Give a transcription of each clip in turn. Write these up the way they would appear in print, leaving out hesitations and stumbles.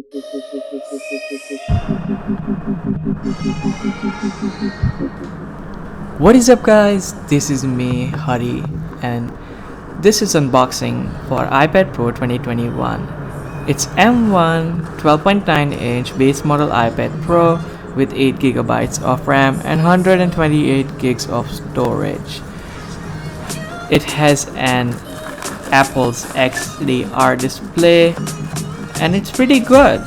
What is up guys, this is me Hari and this is unboxing for iPad Pro 2021. It's M1 12.9-inch base model iPad Pro with 8GB of RAM and 128 gigs of storage. It has an Apple's XDR display and it's pretty good.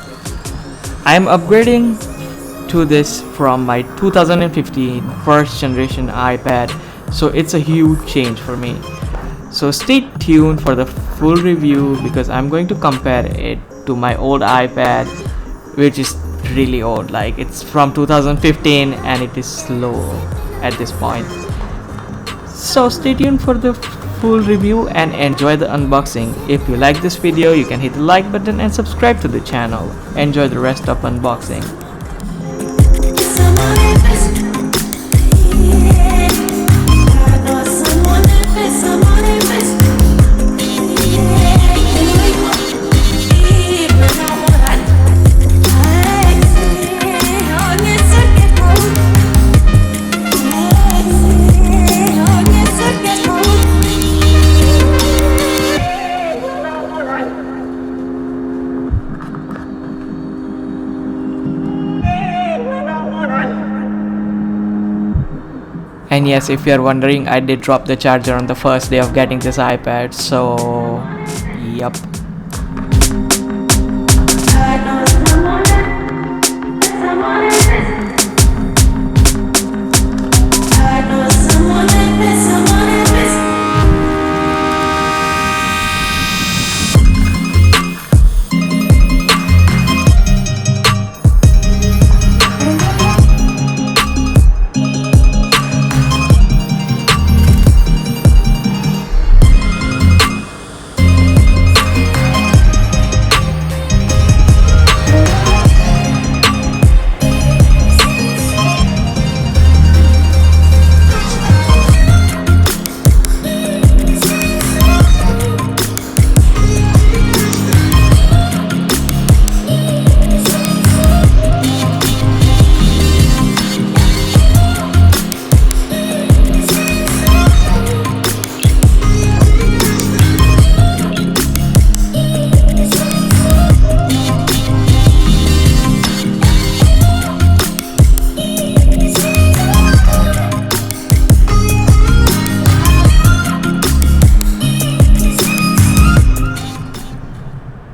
I'm upgrading to this from my 2015 first generation iPad, so it's a huge change for me. So stay tuned for the full review because I'm going to compare it to my old iPad, which is really old, like it's from 2015 and it is slow at this point. So stay tuned for the full review and enjoy the unboxing. If you like this video, you can hit the like button and subscribe to the channel. Enjoy the rest of unboxing. And yes, if you are wondering, I did drop the charger on the first day of getting this iPad, so yup.